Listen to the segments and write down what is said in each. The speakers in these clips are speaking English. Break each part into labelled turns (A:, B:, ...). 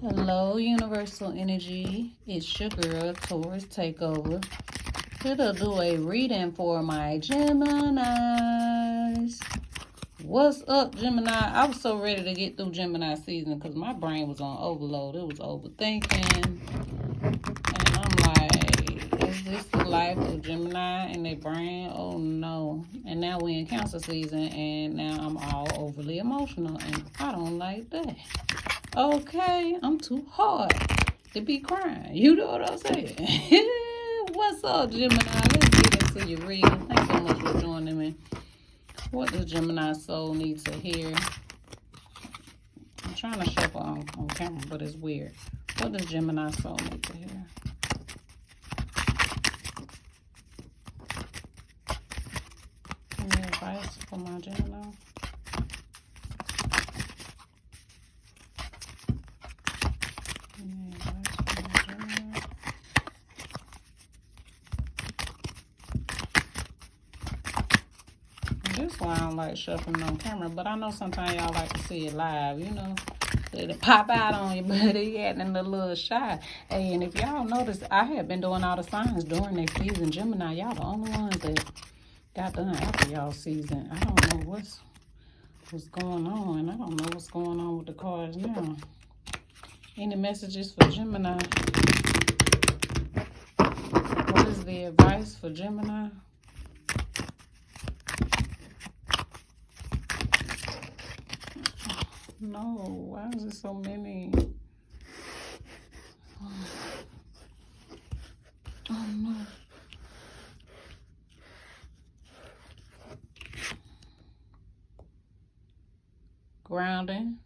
A: Hello, Universal Energy. It's your girl, Taurus Takeover. Here to do a reading for my Geminis. What's up, Gemini? I was so ready to get through Gemini season because my brain was on overload. It was overthinking. And I'm like, is this the life of Gemini and their brain? Oh, no. And now we're in Cancer season, and now I'm all overly emotional, and I don't like that. Okay, I'm too hard to be crying. You know what I'm saying? What's up, Gemini? Let's get into your reading. Thanks so much for joining me. What does Gemini soul need to hear? I'm trying to shuffle on camera, but it's weird. What does Gemini soul need to hear? Any advice for my Gemini? This why I don't like shuffling on camera, but I know sometimes y'all like to see it live, you know. It'll pop out on you, but it acting a little shy. Hey, and if y'all notice, I have been doing all the signs during their season. Gemini, y'all the only ones that got done after y'all season. I don't know what's going on. I don't know what's going on with the cards now. Any messages for Gemini? What is the advice for Gemini? No, why is it so many? Oh no. Grounding.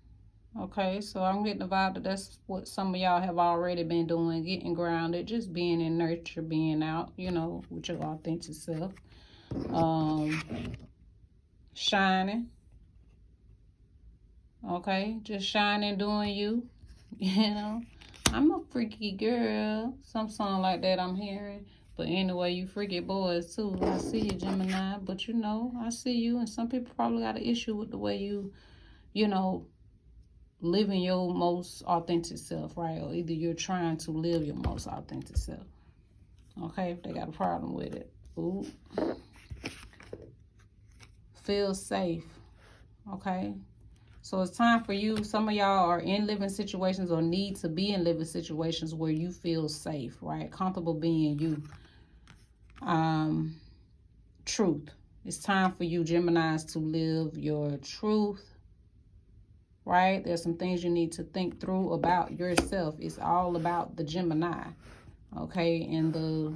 A: Okay, so I'm getting the vibe that that's what some of y'all have already been doing, getting grounded, just being in nurture, being out, you know, with your authentic self. Shining. Okay, just shining, doing you. You know, I'm a freaky girl. Some song like that I'm hearing. But anyway, you freaky boys too. I see you, Gemini. But you know, I see you. And some people probably got an issue with the way you know, living your most authentic self, right? Or either you're trying to live your most authentic self. Okay, if they got a problem with it. Ooh. Feel safe. Okay. So it's time for you. Some of y'all are in living situations or need to be in living situations where you feel safe, right? Comfortable being you. Truth. It's time for you, Geminis, to live your truth, right? There's some things you need to think through about yourself. It's all about the Gemini, okay? And the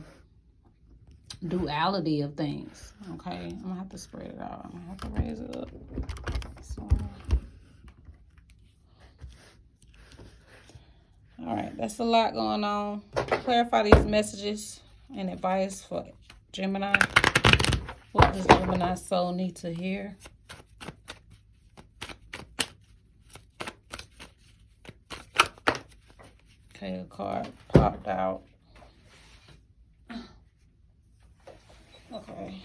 A: duality of things, okay? I'm gonna have to spread it out. I'm gonna have to raise it up. So, all right, that's a lot going on. Clarify these messages and advice for Gemini. What does Gemini soul need to hear? Okay, a card popped out. Okay.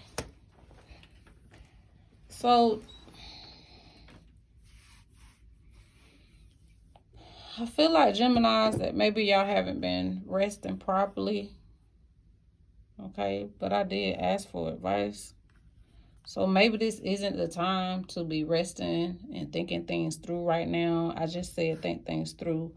A: So, I feel like Geminis that maybe y'all haven't been resting properly. Okay, but I did ask for advice. So maybe this isn't the time to be resting and thinking things through right now. I just said think things through.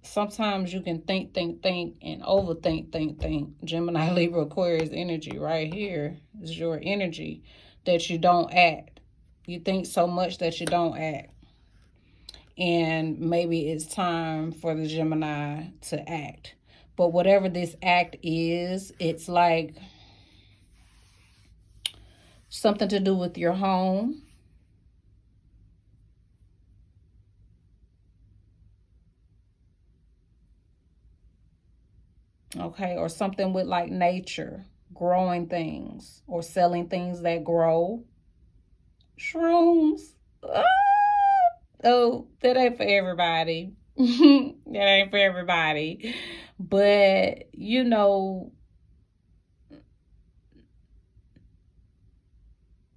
A: Sometimes you can think, and overthink, think. Gemini, Libra, Aquarius energy right here is your energy that you don't act. You think so much that you don't act. And maybe it's time for the Gemini to act. But whatever this act is, it's like something to do with your home. Okay, or something with like nature, growing things, or selling things that grow. Shrooms. Ah! Oh, that ain't for everybody. That ain't for everybody. But, you know,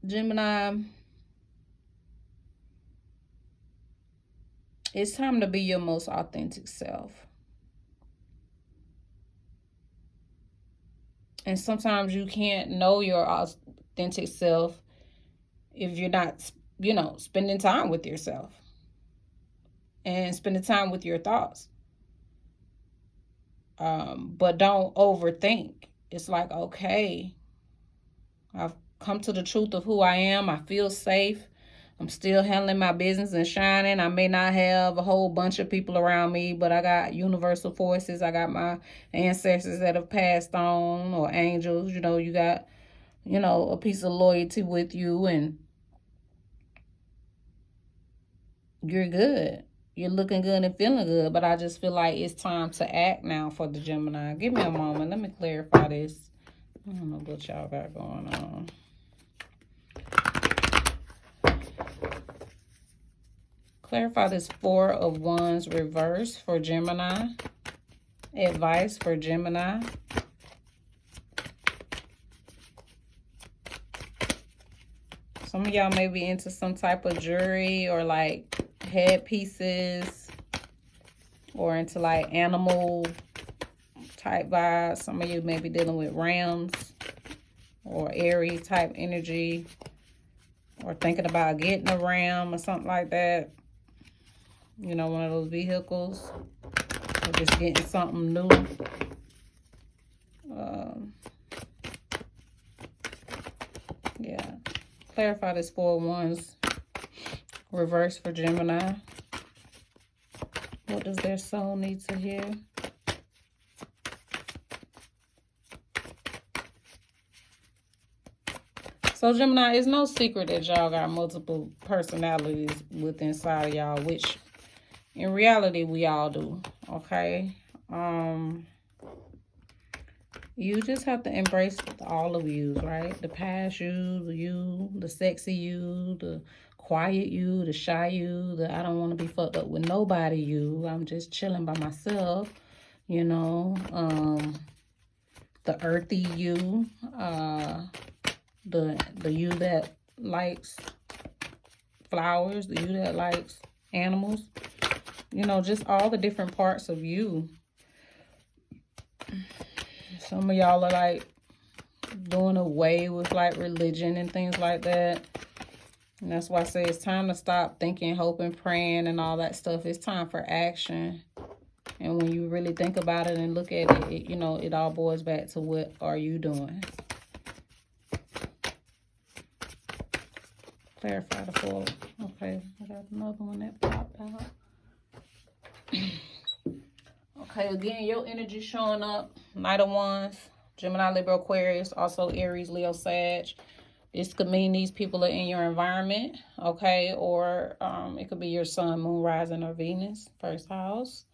A: Gemini, It's time to be your most authentic self. And sometimes you can't know your authentic self if you're not, spending time with yourself and spending time with your thoughts. But don't overthink. It's like, okay, I've come to the truth of who I am. I feel safe. I'm still handling my business and shining. I may not have a whole bunch of people around me, but I got universal forces. I got my ancestors that have passed on, or angels. You got, a piece of loyalty with you, and you're good. You're looking good and feeling good. But I just feel like it's time to act now for the Gemini. Give me a moment. Let me clarify this. I don't know what y'all got going on. Clarify this Four of Wands reverse for Gemini. Advice for Gemini. Some of y'all may be into some type of jewelry or like headpieces, or into like animal type vibes. Some of you may be dealing with rams or Aries type energy, or thinking about getting a ram or something like that. One of those vehicles, or just getting something new. Yeah. Clarify this Four of Wands reverse for Gemini. What does their soul need to hear? So Gemini, it's no secret that y'all got multiple personalities within inside of y'all, which in reality we all do. Okay. You just have to embrace all of you, right? The past you, the sexy you, the quiet you, the shy you, the I don't want to be fucked up with nobody you. I'm just chilling by myself, the earthy you, the you that likes flowers, the you that likes animals, just all the different parts of you. Some of y'all are like doing away with like religion and things like that. And that's why I say it's time to stop thinking, hoping, praying, and all that stuff. It's time for action. And when you really think about it and look at it, it all boils back to what are you doing? Clarify the Four. Okay, I got another one that popped out. Okay, again, your energy showing up. Knight of Wands, Gemini, Libra, Aquarius, also Aries, Leo, Sag. This could mean these people are in your environment, okay? Or it could be your sun, moon, rising, or Venus, first house.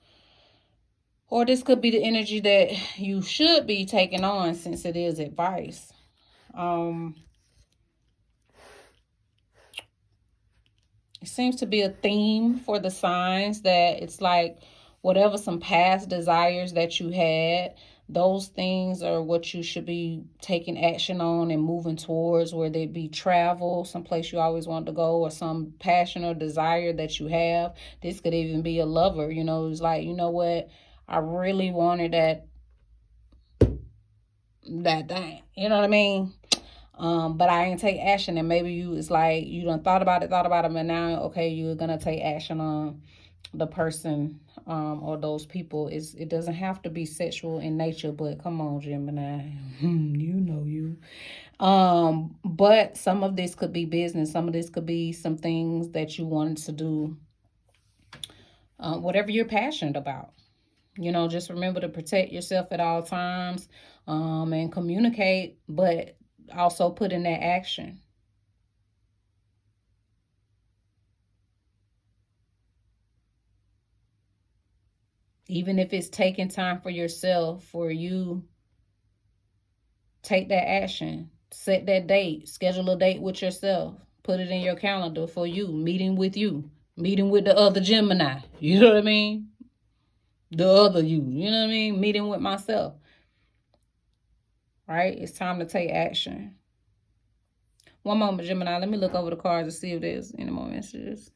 A: Or this could be the energy that you should be taking on, since it is advice. It seems to be a theme for the signs that it's like whatever some past desires that you had, those things are what you should be taking action on and moving towards, whether it be travel, someplace you always wanted to go, or some passion or desire that you have. This could even be a lover, it's like, what, I really wanted that thing, you know what I mean? But I ain't take action, and maybe it's like you done thought about it, but now, okay, you're gonna take action on the person or those people. It doesn't have to be sexual in nature, but come on, Gemini, you. But some of this could be business. Some of this could be some things that you wanted to do. Whatever you're passionate about. Just remember to protect yourself at all times, and communicate, but also put in that action. Even if it's taking time for yourself, for you, take that action. Set that date. Schedule a date with yourself. Put it in your calendar for you. Meeting with you. Meeting with the other Gemini. You know what I mean? The other you. You know what I mean? Meeting with myself. Right? It's time to take action. One moment, Gemini. Let me look over the cards to see if there's any more messages.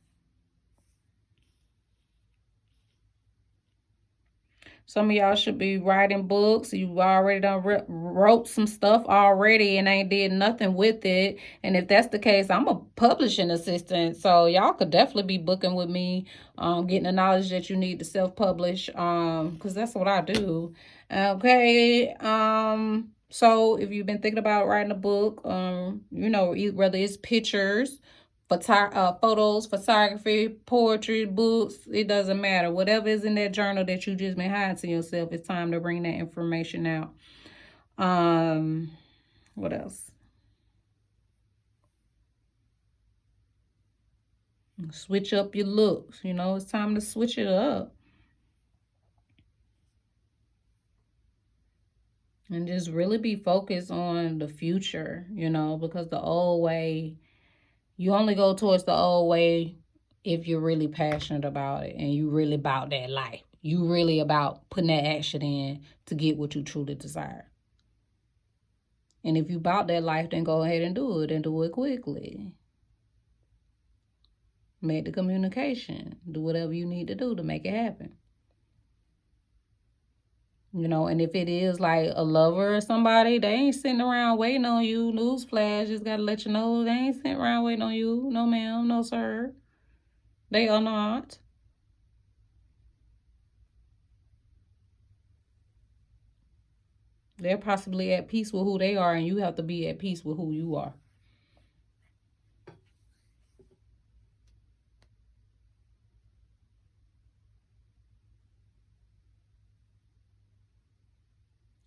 A: Some of y'all should be writing books. You already done wrote some stuff already and ain't did nothing with it. And if that's the case, I'm a publishing assistant. So y'all could definitely be booking with me, getting the knowledge that you need to self-publish, because that's what I do. Okay. So if you've been thinking about writing a book, whether it's pictures, photos, photography, poetry, books, it doesn't matter. Whatever is in that journal that you just been hiding to yourself, it's time to bring that information out. What else? Switch up your looks. It's time to switch it up. And just really be focused on the future, because the old way, you only go towards the old way if you're really passionate about it and you really about that life. You really about putting that action in to get what you truly desire. And if you about that life, then go ahead and do it quickly. Make the communication. Do whatever you need to do to make it happen. And if it is like a lover or somebody, they ain't sitting around waiting on you. Newsflash, just gotta let you know they ain't sitting around waiting on you. No ma'am, no sir. They are not. They're possibly at peace with who they are, and you have to be at peace with who you are.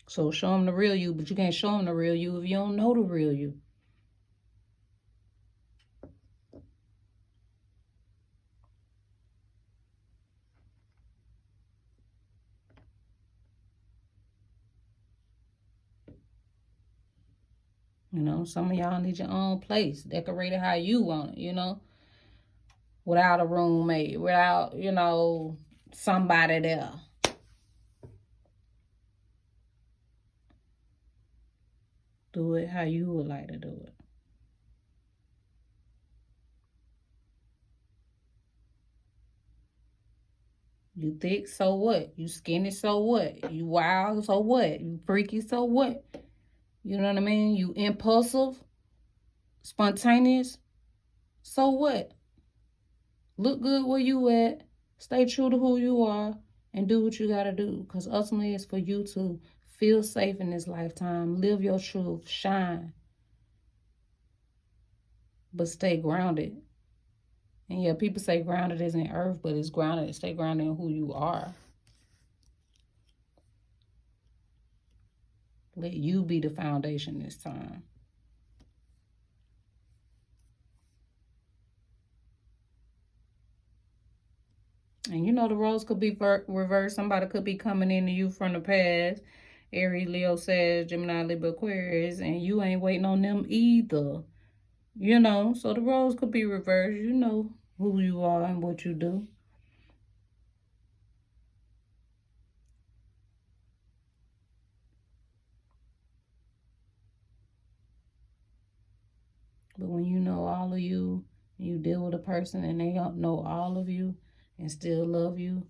A: So show them the real you, but you can't show them the real you if you don't know the real you. Some of y'all need your own place, decorate it how you want it, without a roommate, without, somebody there. Do it how you would like to do it. You thick, so what? You skinny, so what? You wild, so what? You freaky, so what? You know what I mean? You impulsive, spontaneous, so what? Look good where you at, stay true to who you are, and do what you gotta do. Because ultimately it's for you to feel safe in this lifetime, live your truth, shine, but stay grounded. And yeah, people say grounded isn't earth, but it's grounded. Stay grounded in who you are. Let you be the foundation this time. And the roles could be reversed. Somebody could be coming into you from the past. Aries, Leo, Sag, Gemini, Libra, Aquarius, and you ain't waiting on them either. So the roles could be reversed. You know who you are and what you do. But when you know all of you, and you deal with a person and they don't know all of you and still love you,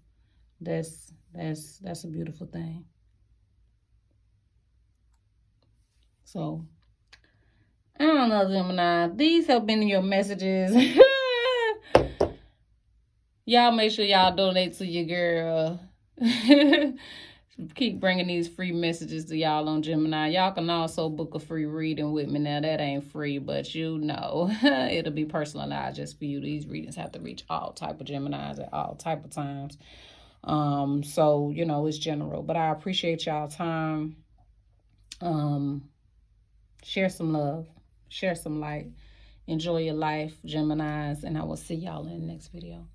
A: that's a beautiful thing. So, I don't know, Gemini. These have been your messages. Y'all make sure y'all donate to your girl. Keep bringing these free messages to y'all on Gemini. Y'all can also book a free reading with me. Now, that ain't free, but it'll be personalized just for you. These readings have to reach all type of Geminis at all type of times. So, it's general. But I appreciate y'all time. Share some love. Share some light. Enjoy your life, Geminis. And I will see y'all in the next video.